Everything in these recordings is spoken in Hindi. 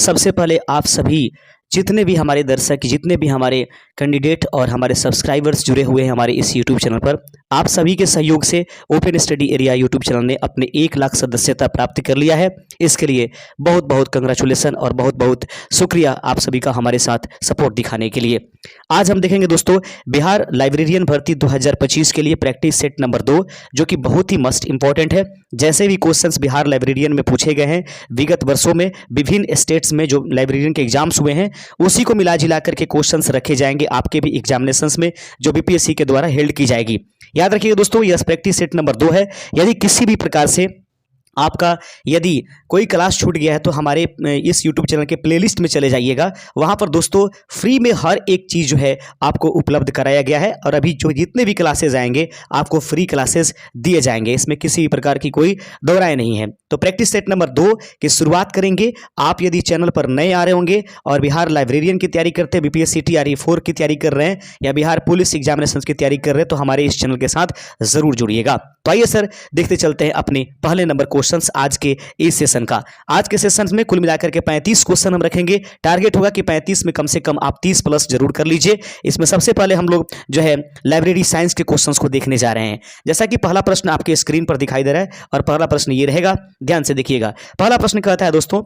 सबसे पहले आप सभी जितने भी हमारे दर्शक, जितने भी हमारे कैंडिडेट और हमारे सब्सक्राइबर्स जुड़े हुए हैं हमारे इस यूट्यूब चैनल पर, आप सभी के सहयोग से open study area YouTube channel ने अपने 1 लाख सदस्यता प्राप्त कर लिया है। इसके लिए बहुत बहुत कंग्रेचुलेसन और बहुत बहुत शुक्रिया आप सभी का हमारे साथ सपोर्ट दिखाने के लिए। आज हम देखेंगे दोस्तों बिहार लाइब्रेरियन भर्ती 2025 के लिए प्रैक्टिस सेट नंबर 2, जो कि बहुत ही मस्ट इंपॉर्टेंट है। जैसे भी क्वेश्चंस बिहार लाइब्रेरियन में पूछे गए हैं विगत वर्षों में विभिन्न स्टेट्स में जो लाइब्रेरियन के एग्जाम्स हुए हैं, उसी को मिला जुला करके क्वेश्चंस रखे जाएंगे आपके भी एग्जामिनेशंस में, जो बीपीएससी के द्वारा हेल्ड की जाएगी। याद रखिएगा दोस्तों, यह प्रैक्टिस सेट नंबर 2 है। यदि किसी भी प्रकार से आपका यदि कोई क्लास छूट गया है तो हमारे इस YouTube चैनल के प्लेलिस्ट में चले जाइएगा। वहाँ पर दोस्तों फ्री में हर एक चीज़ जो है आपको उपलब्ध कराया गया है, और अभी जो जितने भी क्लासेस आएंगे आपको फ्री क्लासेस दिए जाएंगे, इसमें किसी भी प्रकार की कोई दो राय नहीं है। तो प्रैक्टिस सेट नंबर 2 की शुरुआत करेंगे। आप यदि चैनल पर नए आ रहे होंगे और बिहार लाइब्रेरियन की तैयारी करते हैं, BPSC TRE 4 की तैयारी कर रहे हैं या बिहार पुलिस एग्जामिनेशन की तैयारी कर रहे हैं, तो हमारे इस चैनल के साथ जरूर जुड़िएगा। तो आइए सर देखते चलते हैं अपने पहले नंबर क्वेश्चंस आज के इस सेशन का। आज के सेशन में कुल मिलाकर के 35 क्वेश्चन हम रखेंगे। टारगेट होगा कि 35 में कम से कम आप 30 प्लस जरूर कर लीजिए। इसमें सबसे पहले हम लोग जो है लाइब्रेरी साइंस के क्वेश्चंस को देखने जा रहे हैं। जैसा कि पहला प्रश्न आपके स्क्रीन पर दिखाई दे रहा है, और पहला प्रश्न ये रहेगा, ध्यान से देखिएगा। पहला प्रश्न कहता है दोस्तों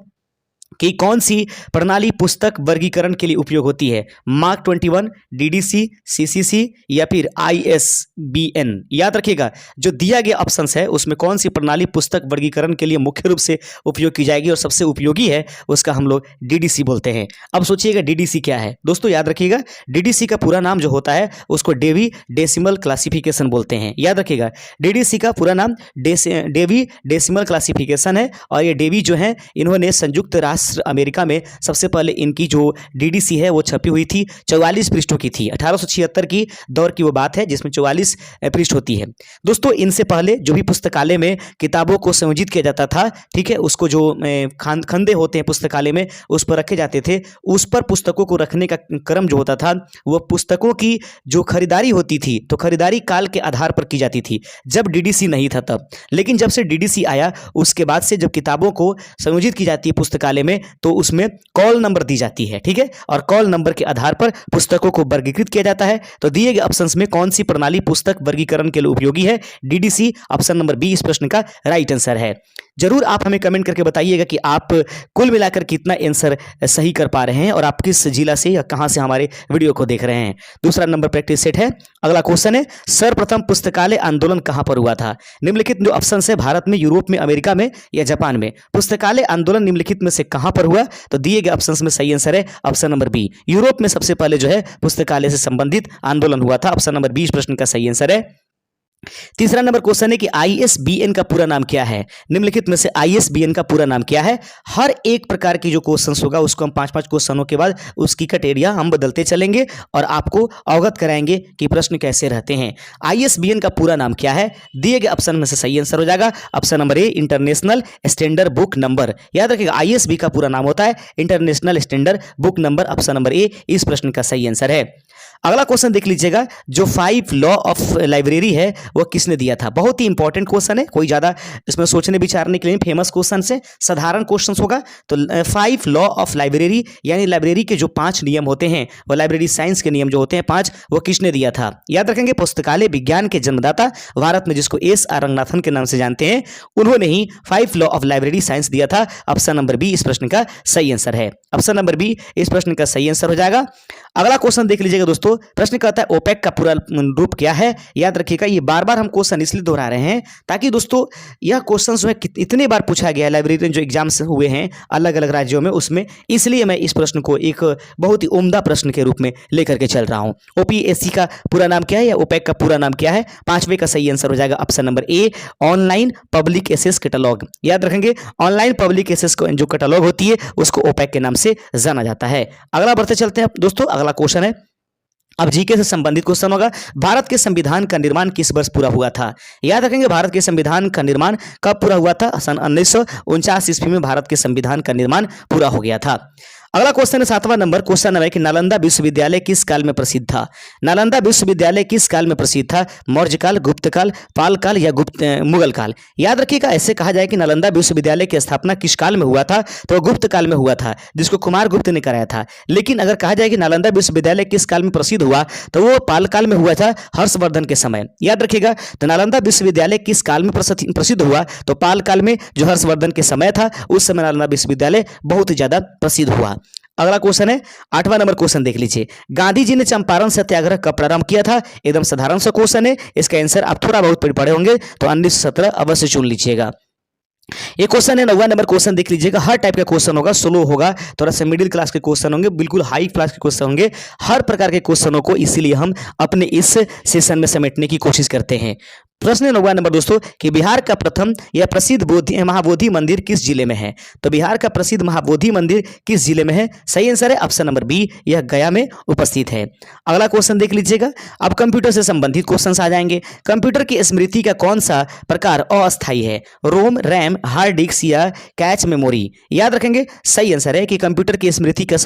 कि कौन सी प्रणाली पुस्तक वर्गीकरण के लिए उपयोग होती है? मार्क 21, DDC, CCC या फिर ISBN। याद रखिएगा, जो दिया गया ऑप्शन है उसमें कौन सी प्रणाली पुस्तक वर्गीकरण के लिए मुख्य रूप से उपयोग की जाएगी और सबसे उपयोगी है उसका हम लोग DDC बोलते हैं। अब सोचिएगा DDC क्या है दोस्तों। याद रखिएगा, DDC का पूरा नाम जो होता है उसको डेवी डेसिमल क्लासिफिकेशन बोलते हैं। याद रखिएगा, DDC का पूरा नाम डेवी डेसिमल क्लासिफिकेशन है, और ये डेवी जो है इन्होंने संयुक्त राष्ट्र अमेरिका में सबसे पहले इनकी जो DDC है वो छपी हुई थी, 44 पृष्ठों की थी। 1876 की दौर की वो बात है जिसमें 44 पृष्ठ होती है। दोस्तों इनसे पहले जो भी पुस्तकालय में किताबों को संयोजित किया जाता था, ठीक है, उसको जो खंदे होते हैं पुस्तकालय में उस पर रखे जाते थे, उस पर पुस्तकों को रखने का क्रम जो होता था वो पुस्तकों की जो खरीदारी होती थी तो खरीदारी काल के आधार पर की जाती थी, जब DDC नहीं था तब। लेकिन जब से DDC आया उसके बाद से जब किताबों को संयोजित की जाती है पुस्तकालय में तो उसमें कॉल नंबर दी जाती है, ठीक है, और कॉल नंबर के आधार पर पुस्तकों को वर्गीकृत किया जाता है। तो दिए गए ऑप्शंस में कौन सी प्रणाली पुस्तक वर्गीकरण के लिए उपयोगी है? DDC। ऑप्शन नंबर बी इस प्रश्न का राइट आंसर है। जरूर आप हमें कमेंट करके बताइएगा कि आप कुल मिलाकर कितना आंसर सही कर पा रहे हैं और आप किस जिला से या कहां से हमारे वीडियो को देख रहे हैं। दूसरा नंबर प्रैक्टिस सेट है। अगला क्वेश्चन है, सर्वप्रथम पुस्तकालय आंदोलन कहां पर हुआ था? निम्नलिखित जो ऑप्शन है, भारत में, यूरोप में, अमेरिका में या जापान में, पुस्तकालय आंदोलन निम्नलिखित में से कहां पर हुआ? तो दिए गए ऑप्शंस में सही आंसर है ऑप्शन नंबर बी, यूरोप में सबसे पहले जो है पुस्तकालय से संबंधित आंदोलन हुआ था। ऑप्शन नंबर 20 प्रश्न का सही आंसर है। तीसरा नंबर क्वेश्चन है कि ISBN का पूरा नाम क्या है? निम्नलिखित में से ISBN का पूरा नाम क्या है? हर एक प्रकार की जो क्वेश्चंस होगा उसको हम 5-5 क्वेश्चनों के बाद उसकी कैटेगरी हम बदलते चलेंगे और आपको अवगत कराएंगे कि प्रश्न कैसे रहते हैं। ISBN का पूरा नाम क्या है? दिए गए ऑप्शन में से सही आंसर हो जाएगा ऑप्शन नंबर ए, इंटरनेशनल स्टैंडर्ड बुक नंबर। याद रखिएगा, ISB का पूरा नाम होता है international standard book number. Option number ए इस प्रश्न का सही आंसर है। अगला क्वेश्चन देख लीजिएगा, जो 5 लॉ ऑफ लाइब्रेरी है वो किसने दिया था? बहुत ही इंपॉर्टेंट क्वेश्चन है, कोई ज्यादा इसमें सोचने विचारने के लिए फेमस क्वेश्चन से साधारण क्वेश्चन होगा। तो 5 लॉ ऑफ लाइब्रेरी यानी लाइब्रेरी के जो 5 नियम होते हैं, वो लाइब्रेरी साइंस के नियम जो होते हैं 5, वो किसने दिया था? याद रखेंगे, पुस्तकालय विज्ञान के जन्मदाता भारत में जिसको S.R. रंगनाथन के नाम से जानते हैं, उन्होंने ही 5 लॉ ऑफ लाइब्रेरी साइंस दिया था। ऑप्शन नंबर बी इस प्रश्न का सही आंसर है। ऑप्शन नंबर बी इस प्रश्न का सही आंसर हो जाएगा। अगला क्वेश्चन देख लीजिएगा दोस्तों, प्रश्न कहता है ओपेक का पूरा रूप क्या है? याद रखिएगा, ये बार बार हम क्वेश्चन इसलिए दोहरा रहे हैं ताकि दोस्तों यह क्वेश्चन जो है इतने बार पूछा गया है लाइब्रेरियन जो एग्जाम्स हुए हैं अलग अलग राज्यों में, उसमें इसलिए मैं इस प्रश्न को एक बहुत ही उम्दा प्रश्न के रूप में लेकर के चल रहा हूं। OPSC का पूरा नाम क्या है या ओपेक का पूरा नाम क्या है? 5वें का सही आंसर हो जाएगा option number A, online public access catalogue. याद रखेंगे, ऑनलाइन पब्लिक एक्सेस जो कैटलॉग होती है उसको ओपेक के नाम से जाना जाता है। अगला बढ़ते चलते हैं दोस्तों। अगला क्वेश्चन है, अब जीके से संबंधित क्वेश्चन होगा, भारत के संविधान का निर्माण किस वर्ष पूरा हुआ था? याद रखेंगे, भारत के संविधान का निर्माण कब पूरा हुआ था? सन 1949 ईस्वी में भारत के संविधान का निर्माण पूरा हो गया था। अगला क्वेश्चन है 7वां नंबर क्वेश्चन है कि नालंदा विश्वविद्यालय किस काल में प्रसिद्ध था? नालंदा विश्वविद्यालय किस काल में प्रसिद्ध था? मौर्य काल, गुप्त काल, पाल काल या मुगल काल? याद रखिएगा, ऐसे कहा जाए कि नालंदा विश्वविद्यालय की स्थापना किस काल में हुआ था, तो गुप्त काल में हुआ था, जिसको कुमार गुप्त ने कराया था। लेकिन अगर कहा जाए कि नालंदा विश्वविद्यालय किस काल में प्रसिद्ध हुआ, तो वो पाल काल में हुआ था, हर्षवर्धन के समय। याद रखिएगा, तो नालंदा विश्वविद्यालय किस काल में प्रसिद्ध हुआ, तो पाल काल में, जो हर्षवर्धन के समय था, उस समय नालंदा विश्वविद्यालय बहुत ही ज्यादा प्रसिद्ध हुआ। अगला क्वेश्चन है 8वां नंबर क्वेश्चन देख लीजिए, गांधी जी ने चंपारण सत्याग्रह कब प्रारंभ किया था? एकदम साधारण सा क्वेश्चन है, इसका आंसर आप थोड़ा बहुत पढ़े होंगे तो 1917 अवश्य चुन लीजिएगा। ये क्वेश्चन है 9वां नंबर क्वेश्चन देख लीजिएगा, हर टाइप का क्वेश्चन होगा, स्लो होगा, थोड़ा सा मिडिल क्लास के क्वेश्चन होंगे, बिल्कुल हाई क्लास के क्वेश्चन होंगे, हर प्रकार के क्वेश्चनों को इसीलिए हम अपने इस सेशन में समेटने की कोशिश करते हैं। प्रश्न 9वां नंबर दोस्तों कि बिहार का प्रथम या प्रसिद्ध महाबोधि मंदिर किस जिले में है? तो बिहार का प्रसिद्ध महाबोधि मंदिर किस जिले में है? सही आंसर है ऑप्शन नंबर बी, यह गया में उपस्थित है। अगला क्वेश्चन देख लीजिएगा, अब कंप्यूटर से संबंधित क्वेश्चन आ जाएंगे। कंप्यूटर की स्मृति का कौन सा प्रकार अस्थायी है? रोम, रैम, हार्ड डिस्क या कैच मेमोरी? याद रखेंगे, सही आंसर है कि कंप्यूटर की स्मृति का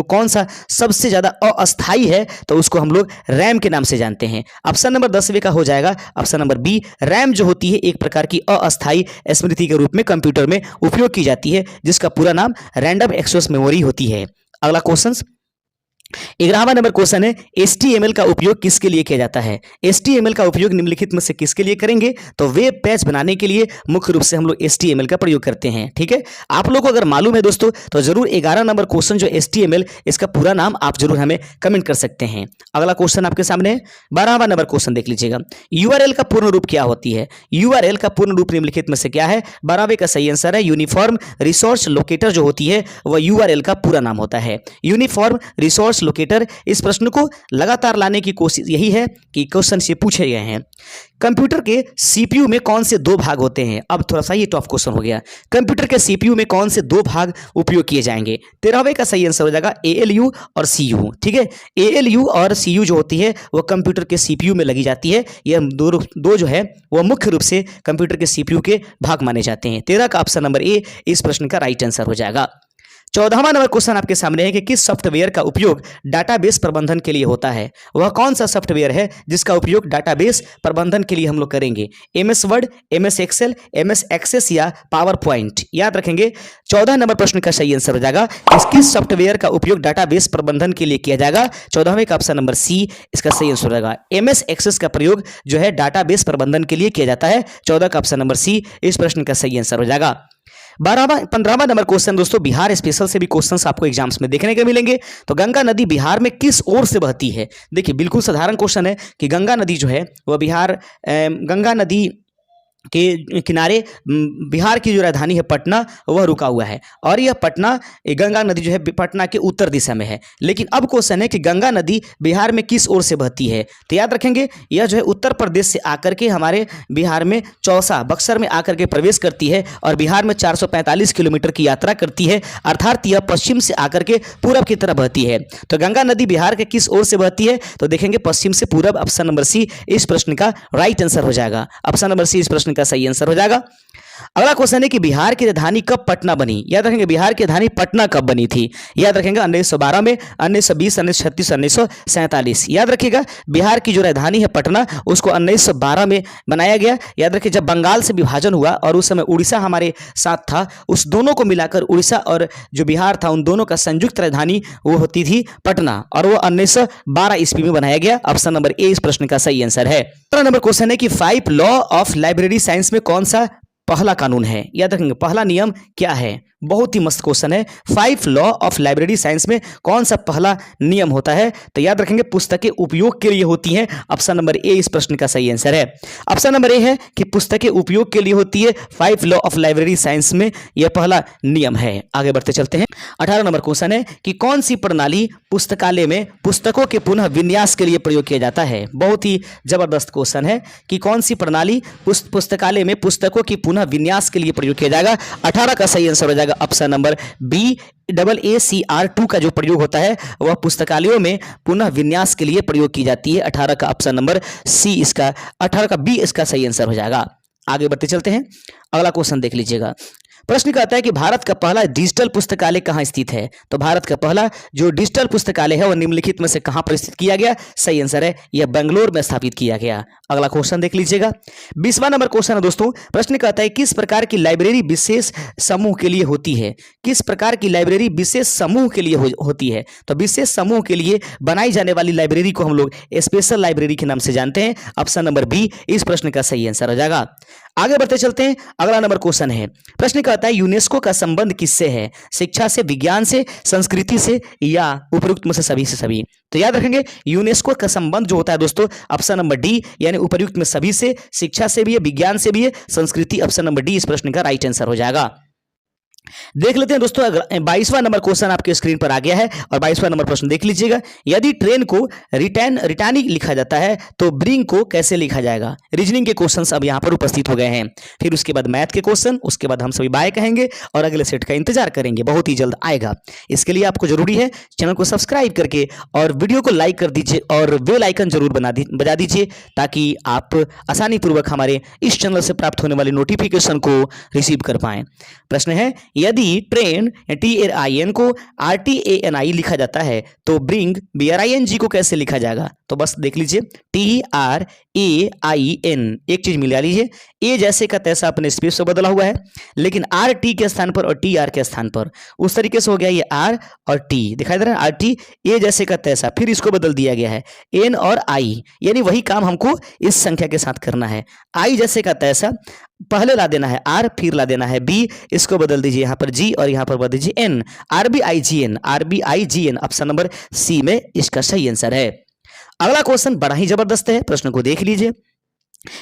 कौन सा सबसे ज्यादा अस्थायी है, तो उसको हम लोग रैम के नाम से जानते हैं। ऑप्शन नंबर 10वें का हो जाएगा ऑप्शन नंबर बी, रैम जो होती है एक प्रकार की अस्थायी स्मृति के रूप में कंप्यूटर में उपयोग की जाती है, जिसका पूरा नाम रैंडम एक्सेस मेमोरी होती है। अगला क्वेश्चन 11वां नंबर क्वेश्चन है, HTML का उपयोग किसके लिए किया जाता है? HTML का उपयोग निम्नलिखित में से किसके लिए करेंगे? तो वेब पेज बनाने के लिए मुख्य रूप से हम लोग HTML का प्रयोग करते हैं। ठीक है, आप लोगों को अगर मालूम है दोस्तों तो जरूर 11 नंबर क्वेश्चन जो HTML, इसका पूरा नाम आप जरूर हमें कमेंट कर सकते हैं। अगला क्वेश्चन आपके सामने है 12वां नंबर क्वेश्चन देख लीजिएगा, URL का पूर्ण रूप क्या होती है? URL का पूर्ण रूप निम्नलिखित में से क्या है? 12वें का सही आंसर है यूनिफॉर्म रिसोर्स लोकेटर जो होती है वह URL का पूरा नाम होता है, यूनिफॉर्म रिसोर्स लोकेटर। इस प्रश्न को लगातार लाने की कोशिश यही है कि क्वेश्चन से पूछे गए हैं। कंप्यूटर के सीपीयू में कौन से दो भाग होते हैं? अब थोड़ा सा ये टफ क्वेश्चन हो गया, कंप्यूटर के सीपीयू में कौन से दो भाग उपयोग किए जाएंगे? 13वें का सही आंसर हो जाएगा ALU और CU। ठीक है, ALU और CU जो होती है वो कंप्यूटर के सीपीयू में लगी जाती है। यह दो जो है वो मुख्य रूप से कंप्यूटर के सीपीयू के भाग माने जाते हैं। 13 का ऑप्शन नंबर ए इस प्रश्न का राइट आंसर हो जाएगा। 14वां नंबर क्वेश्चन आपके सामने है कि किस सॉफ्टवेयर का उपयोग डाटाबेस प्रबंधन के लिए होता है? वह कौन सा सॉफ्टवेयर है जिसका उपयोग डाटाबेस प्रबंधन के लिए हम लोग करेंगे? MS Word, MS Excel, MS Access या पावर पॉइंट? याद रखेंगे, 14 नंबर प्रश्न का सही आंसर हो जाएगा किस सॉफ्टवेयर का उपयोग डाटाबेस प्रबंधन के लिए किया जाएगा? 14वें का ऑप्शन नंबर सी इसका सही आंसर हो जाएगा। MS एक्सेस का प्रयोग जो है डाटाबेस प्रबंधन के लिए किया जाता है। 14 का ऑप्शन नंबर सी इस प्रश्न का सही आंसर हो जाएगा। 15वां नंबर क्वेश्चन दोस्तों, बिहार स्पेशल से भी क्वेश्चंस आपको एग्जाम्स में देखने को मिलेंगे। तो गंगा नदी बिहार में किस ओर से बहती है? देखिए, बिल्कुल साधारण क्वेश्चन है कि गंगा नदी जो है वह गंगा नदी के किनारे बिहार की जो राजधानी है पटना वह रुका हुआ है, और यह गंगा नदी जो है पटना के उत्तर दिशा में है। लेकिन अब क्वेश्चन है कि गंगा नदी बिहार में किस ओर से बहती है? तो याद रखेंगे, यह जो है उत्तर प्रदेश से आकर के हमारे बिहार में चौसा बक्सर में आकर के प्रवेश करती है और बिहार में 445 किलोमीटर की यात्रा करती है, अर्थात यह पश्चिम से आकर के पूरब की तरफ बहती है। तो गंगा नदी बिहार के किस ओर से बहती है? तो देखेंगे पश्चिम से पूरब। ऑप्शन नंबर सी इस प्रश्न का राइट आंसर हो जाएगा। ऑप्शन नंबर सी इस प्रश्न का सही आंसर हो जाएगा। अगला क्वेश्चन है कि बिहार की राजधानी कब पटना बनी? याद रखेंगे, बिहार की राजधानी पटना कब बनी थी? याद रखेंगे 1912 में, 1920, 1936, 1947। याद रखिएगा, बिहार की जो राजधानी है पटना उसको 1912 में बनाया गया। याद रखिए, जब बंगाल से विभाजन हुआ और उस समय उड़ीसा हमारे साथ था, उस दोनों को मिलाकर उड़ीसा और जो बिहार था उन दोनों का संयुक्त राजधानी वो होती थी पटना, और वो 1912 ईस्वी में बनाया गया। ऑप्शन नंबर ए इस प्रश्न का सही आंसर है। 15 नंबर क्वेश्चन है कि 5 लॉ ऑफ लाइब्रेरी साइंस में कौन सा पहला कानून है? याद रखेंगे, पहला नियम क्या है? बहुत ही मस्त क्वेश्चन है। 5 लॉ ऑफ लाइब्रेरी साइंस में कौन सा पहला नियम होता है? तो याद रखेंगे, पुस्तकें उपयोग के लिए होती हैं। ऑप्शन नंबर ए इस प्रश्न का सही आंसर है। ऑप्शन नंबर ए है कि पुस्तकें उपयोग के लिए होती है। 5 लॉ ऑफ लाइब्रेरी साइंस में यह पहला नियम है। आगे बढ़ते चलते हैं। 18 नंबर क्वेश्चन है कि कौन सी प्रणाली पुस्तकालय में पुस्तकों के पुनः विन्यास के लिए प्रयोग किया जाता है? बहुत ही जबरदस्त क्वेश्चन है कि कौन सी प्रणाली पुस्तकालय में पुस्तकों की पुनः विन्यास के लिए प्रयोग किया जाएगा? 18 का सही आंसर हो जाएगा ऑप्शन नंबर बी AACR2 का जो प्रयोग होता है वह पुस्तकालयों में पुनः विन्यास के लिए प्रयोग की जाती है। 18 का ऑप्शन नंबर सी इसका, 18 का बी इसका सही आंसर हो जाएगा। आगे बढ़ते चलते हैं, अगला क्वेश्चन देख लीजिएगा। प्रश्न कहता है कि भारत का पहला डिजिटल पुस्तकालय कहाँ स्थित है? तो भारत का पहला जो डिजिटल पुस्तकालय है वह निम्नलिखित में से कहाँ पर स्थित किया गया? सही आंसर है यह बेंगलोर में स्थापित किया गया। अगला क्वेश्चन देख लीजिएगा, 20वां नंबर क्वेश्चन है दोस्तों। प्रश्न कहता है किस प्रकार की लाइब्रेरी विशेष समूह के लिए होती है? किस प्रकार की लाइब्रेरी विशेष समूह के लिए होती है? तो विशेष समूह के लिए बनाई जाने वाली लाइब्रेरी को हम लोग स्पेशल लाइब्रेरी के नाम से जानते हैं। ऑप्शन नंबर बी इस प्रश्न का सही आंसर हो जाएगा। आगे बढ़ते चलते हैं, अगला नंबर क्वेश्चन है। प्रश्न कहता है यूनेस्को का संबंध किससे है? शिक्षा से, विज्ञान से, संस्कृति से या उपयुक्त में से सभी से सभी? तो याद रखेंगे यूनेस्को का संबंध जो होता है दोस्तों ऑप्शन नंबर डी यानी उपयुक्त में सभी से, शिक्षा से भी है, विज्ञान से भी है, संस्कृति, ऑप्शन नंबर डी इस प्रश्न का राइट आंसर हो जाएगा। देख लेते हैं दोस्तों, 22वां नंबर क्वेश्चन आपके स्क्रीन पर आ गया है और 22वां नंबर प्रश्न देख लीजिएगा। यदि ट्रेन को रिटर्नी लिखा जाता है तो ब्रिंग को कैसे लिखा जाएगा? रीजनिंग के क्वेश्चंस अब यहां पर उपस्थित हो गए हैं, फिर उसके बाद मैथ के क्वेश्चन, उसके बाद हम सभी बाय कहेंगे और अगले सेट का इंतजार करेंगे, बहुत ही जल्द आएगा। इसके लिए आपको जरूरी है चैनल को सब्सक्राइब करके और वीडियो को लाइक कर दीजिए और बेल आइकन जरूर बजा दीजिए ताकि आप आसानी पूर्वक हमारे इस चैनल से प्राप्त होने वाले नोटिफिकेशन को रिसीव कर पाएं। प्रश्न है यदि ट्रेन TRAIN को RTANI लिखा जाता है तो ब्रिंग BRING को कैसे लिखा जाएगा? तो बस देख लीजिए TRAIN, एक चीज मिला लीजिए, ए जैसे का तैसा अपने स्पेस से बदला हुआ है लेकिन RT के स्थान पर और TR के स्थान पर उस तरीके से हो गया ये R और T दिखाई दे रहा है, RT ए जैसे का तैसा, फिर इसको बदल दिया गया है N और I, यानी वही काम हमको इस संख्या के साथ करना है। I जैसे का तैसा पहले ला देना है R, फिर ला देना है B, इसको बदल दीजिए यहाँ पर G और यहाँ पर बदल दीजिए N, RBIGN, option number C में इसका सही आंसर है। अगला क्वेश्चन बड़ा ही जबरदस्त है, प्रश्न को देख लीजिए।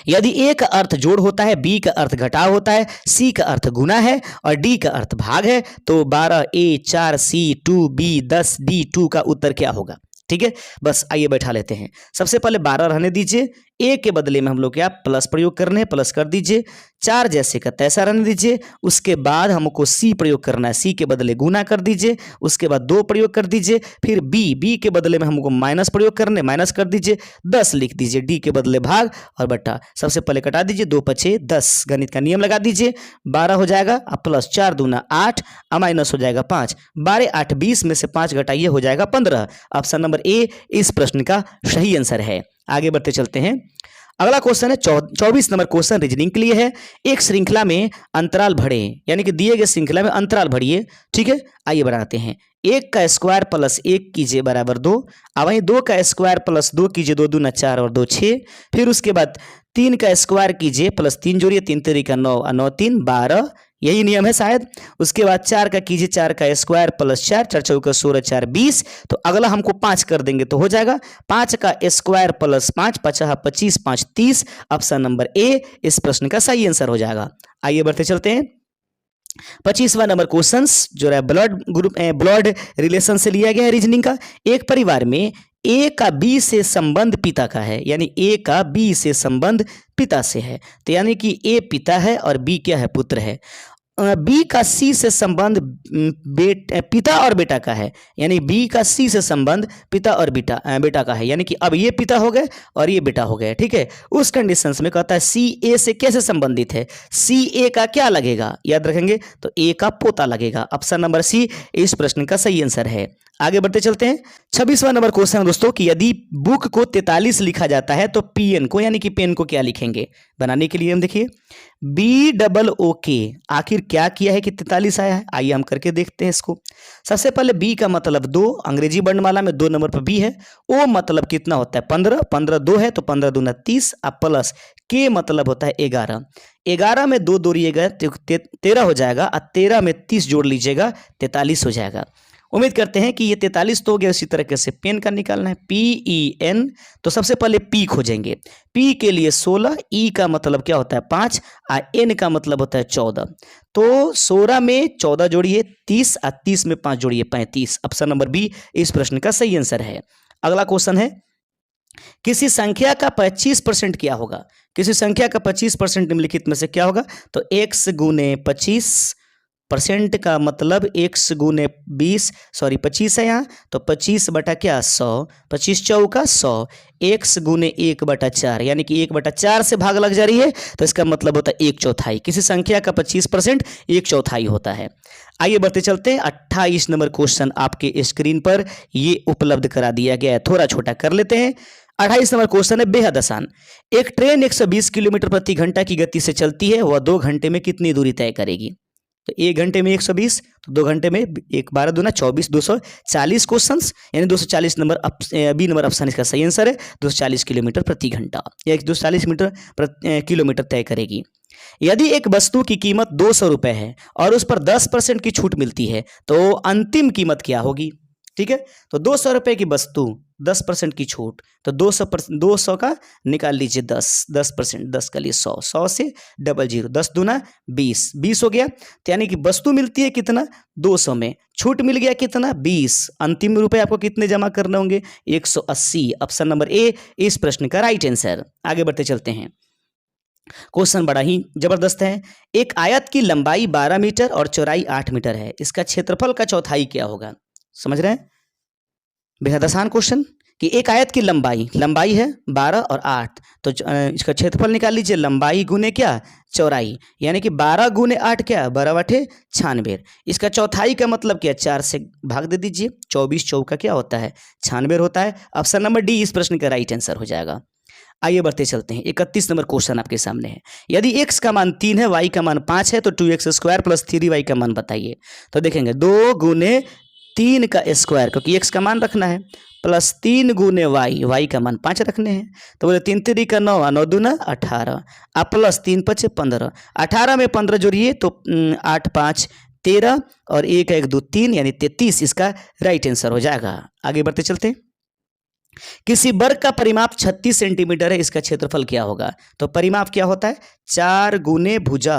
यदि ए का अर्थ जोड़ होता है, बी का अर्थ घटाव होता है, सी का अर्थ गुना है और डी का अर्थ भाग है तो 12A 4C 2B 10D 2 का उत्तर क्या होगा? ठीक है, बस आइए बैठा लेते हैं। सबसे पहले 12 रहने दीजिए, ए के बदले में हम लोग क्या प्लस प्रयोग करने हैं, प्लस कर दीजिए, 4 जैसे का तैसा रहने दीजिए, उसके बाद हमको सी प्रयोग करना है, सी के बदले गुना कर दीजिए, उसके बाद 2 प्रयोग कर दीजिए, फिर बी के बदले में हमको माइनस प्रयोग करने, माइनस कर दीजिए, 10 लिख दीजिए, डी के बदले भाग और बट्टा, सबसे पहले कटा दीजिए, 2 पचे 10, गणित का नियम लगा दीजिए, 12 हो जाएगा, अब प्लस 4 दूना 8, अब माइनस हो जाएगा 5, 12 8 20 में से 5 घटाइए हो जाएगा 15, ऑप्शन नंबर ए इस प्रश्न का सही आंसर है। आगे बढ़ते चलते हैं, अगला क्वेश्चन है 24 नंबर क्वेश्चन रीजनिंग के लिए है। एक श्रृंखला में अंतराल भरे, यानी कि दिए गए श्रृंखला में अंतराल भरिए, ठीक है, आइए बनाते हैं। 1 का स्क्वायर प्लस 1 कीजिए बराबर 2, अब वहीं 2 का स्क्वायर प्लस 2 कीजिए, 2 दूना 4 और 2 6, फिर उसके बाद 3 का स्क्वायर कीजिए प्लस 3 जोड़िए, 3 तरीका 9 और 9 3 12, यही नियम है शायद। उसके बाद 4 का कीजिए, 4 का स्क्वायर प्लस 4, 4 चौका 16 4 20, तो अगला हमको 5 कर देंगे तो हो जाएगा 5 का स्क्वायर प्लस 5 5 25 5 30, ऑप्शन नंबर ए इस प्रश्न का सही आंसर हो जाएगा। आइए बढ़ते चलते हैं, 25वां नंबर क्वेश्चन जो है ब्लड रिलेशन से लिया गया है रीजनिंग का। एक परिवार में ए का बी से संबंध पिता का है, यानी ए का बी से संबंध पिता से है, तो यानी कि ए पिता है और बी क्या है, पुत्र है। बी का सी से संबंध पिता और बेटा का है, यानी बी का सी से संबंध पिता और बेटा का है, यानी कि अब ये पिता हो गए और ये बेटा हो गए, ठीक है। उस कंडीशंस में कहता है सी ए से कैसे संबंधित है, सी ए का क्या लगेगा, याद रखेंगे तो ए का पोता लगेगा, ऑप्शन नंबर सी इस प्रश्न का सही आंसर है। आगे बढ़ते चलते हैं, 26वां नंबर क्वेश्चन है दोस्तों कि यदि बुक को 43 लिखा जाता है तो पीएन को यानी कि पेन को क्या लिखेंगे? बनाने के लिए हम देखिए BOOK आखिर क्या किया है कि 43 आया है, आइए हम करके देखते हैं इसको। सबसे पहले बी का मतलब 2, अंग्रेजी वर्णमाला में 2 नंबर पर बी है। ओ मतलब कितना होता है 15, 15 2 है तो 15 दूना 30, अब प्लस के मतलब होता है 11, 11 में 2 जोड़िएगा 13 हो जाएगा और 13 में 30 जोड़ लीजिएगा 43 हो जाएगा। उम्मीद करते हैं कि ये 43 तो हो गया। इसी तरीके से पेन का निकालना है PEN, तो सबसे पहले पी खोजेंगे। पी के लिए 16, ई का मतलब क्या होता है 5 और एन का मतलब होता है 14, तो 16 में 14 जोड़िए 30 और 30 में 5 जोड़िए 35, ऑप्शन नंबर बी इस प्रश्न का सही आंसर है। अगला क्वेश्चन है किसी संख्या का 25% क्या होगा? किसी संख्या का 25% निम्नलिखित में से क्या होगा? तो x गुने 25 परसेंट का मतलब 1 गुने 20 सॉरी 25 है यहाँ, तो 25 बटा क्या 100, 25 चौका 100, 1 गुने 1/4 यानी कि 1/4 से भाग लग जा रही है, तो इसका मतलब होता है 1/4। किसी संख्या का 25% 1/4 होता है। आइए बढ़ते चलते हैं। 28 नंबर क्वेश्चन आपके स्क्रीन पर ये उपलब्ध करा दिया गया है, थोड़ा छोटा कर लेते हैं। 28 नंबर क्वेश्चन है बेहद आसान। एक ट्रेन 120 किलोमीटर प्रति घंटा की गति से चलती है, वह 2 घंटे में कितनी दूरी तय करेगी? तो 1 घंटे में 120, तो 2 घंटे में 1 12 दूना 24, 240 क्वेश्चन, यानी 240 नंबर बी नंबर ऑप्शन इसका सही आंसर है। 240 किलोमीटर प्रति घंटा या 240 किलोमीटर तय करेगी। यदि एक वस्तु की कीमत 200 रुपये है और उस पर 10% की छूट मिलती है, तो अंतिम कीमत क्या होगी? ठीक है, तो 200 रुपये की वस्तु 10% की छूट, तो 200 का निकाल लीजिए 10%, 10 का लिए 100, 100 से 00, 10 दूना 20, 20 हो गया। तो यानी कि वस्तु मिलती है कितना 200 में, छूट मिल गया कितना 20, अंतिम रुपए आपको कितने जमा करने होंगे 180। ऑप्शन नंबर ए इस प्रश्न का राइट आंसर। आगे बढ़ते चलते हैं। क्वेश्चन बड़ा ही जबरदस्त है। एक आयत की लंबाई 12 मीटर और चौड़ाई 8 मीटर है, इसका क्षेत्रफल का चौथाई क्या होगा? समझ रहे हैं, बेहद आसान क्वेश्चन कि एक आयत की लंबाई है 12 और 8, तो इसका क्षेत्रफल निकाल लीजिए, लंबाई गुने क्या चौड़ाई, यानी कि 12 गुने 8 क्या 12 8 96। इसका चौथाई का मतलब क्या 4 से भाग दे दीजिए, 24 चौका क्या होता है 96 होता है। ऑप्शन नंबर डी इस प्रश्न का राइट आंसर हो जाएगा। आइए बढ़ते चलते हैं। 31 नंबर क्वेश्चन आपके सामने है। यदि x का मान 3 है, y का मान 5 है, तो 2x² + 3y का मान बताइए। तो देखेंगे 2 गुने 3 का स्क्वायर, क्योंकि x का मान रखना है, प्लस 3 गुने y का मान 5 रखने हैं। तो बोले 3 3 का 9, 9 दूना 18, अब प्लस 3 5 15, 18 में 15 जोड़िए तो 8 5 13 और 1 1 2 3 यानी 33 इसका राइट आंसर हो जाएगा। आगे बढ़ते चलते हैं। किसी वर्ग का परिमाप 36 सेंटीमीटर है, इसका क्षेत्रफल क्या होगा? तो परिमाप क्या होता है 4 गुने भुजा,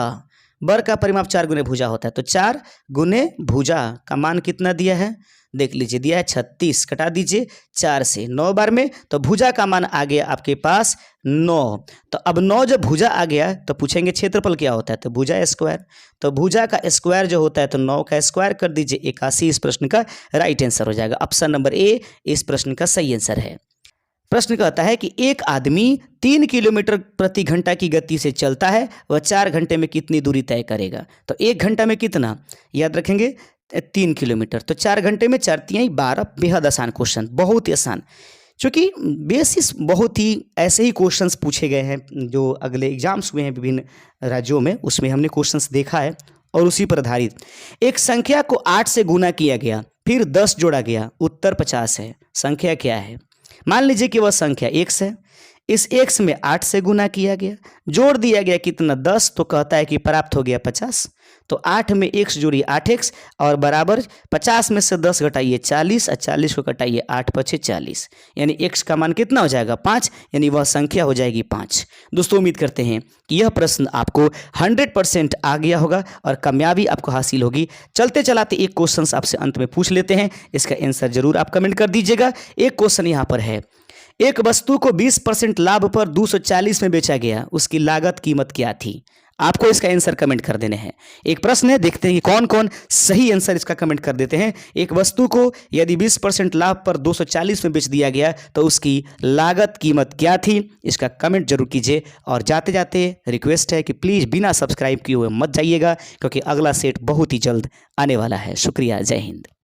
वर्ग का परिमाप 4 गुने भुजा होता है, तो 4 गुने भुजा का मान कितना दिया है देख लीजिए, दिया है 36, कटा दीजिए 4 से 9 बार में, तो भुजा का मान आ गया आपके पास 9। तो अब 9 जब भुजा आ गया तो पूछेंगे क्षेत्रफल क्या होता है, तो भुजा स्क्वायर, तो भुजा का स्क्वायर जो होता है तो 9 का स्क्वायर कर दीजिए 81, इस प्रश्न का राइट आंसर हो जाएगा। ऑप्शन नंबर ए इस प्रश्न का सही आंसर है। प्रश्न कहता है कि एक आदमी 3 किलोमीटर प्रति घंटा की गति से चलता है, वह 4 घंटे में कितनी दूरी तय करेगा? तो 1 घंटा में कितना याद रखेंगे 3 किलोमीटर, तो 4 घंटे में 4 3 12। बेहद आसान क्वेश्चन, बहुत ही आसान, क्योंकि बेसिस बहुत ही ऐसे ही क्वेश्चंस पूछे गए हैं जो अगले एग्जाम्स हुए हैं विभिन्न राज्यों में, उसमें हमने क्वेश्चंस देखा है और उसी पर आधारित। एक संख्या को 8 से गुना किया गया, फिर 10 जोड़ा गया, उत्तर 50 है। संख्या क्या है? मान लीजिए कि वह संख्या x है, इस x में 8 से गुना किया गया, जोड़ दिया गया कितना 10, तो कहता है कि प्राप्त हो गया 50। तो 8 में x जोड़िए 8x और बराबर 50 में से 10 घटाइए 40 और 40 को घटाइए 8 5 40, यानी x का मान कितना हो जाएगा 5, यानी वह संख्या हो जाएगी 5। दोस्तों उम्मीद करते हैं कि यह प्रश्न आपको 100% आ गया होगा और कामयाबी आपको हासिल होगी। चलते चलाते एक क्वेश्चन आपसे अंत में पूछ लेते हैं, इसका आंसर जरूर आप कमेंट कर दीजिएगा। एक क्वेश्चन यहाँ पर है, एक वस्तु को 20% लाभ पर 240 में बेचा गया, उसकी लागत कीमत क्या थी? आपको इसका आंसर कमेंट कर देने हैं। एक प्रश्न है, देखते हैं कि कौन कौन सही आंसर इसका कमेंट कर देते हैं। एक वस्तु को यदि 20% लाभ पर 240 में बेच दिया गया तो उसकी लागत कीमत क्या थी? इसका कमेंट जरूर कीजिए। और जाते जाते रिक्वेस्ट है कि प्लीज़ बिना सब्सक्राइब किए हुए मत जाइएगा, क्योंकि अगला सेट बहुत ही जल्द आने वाला है। शुक्रिया, जय हिंद।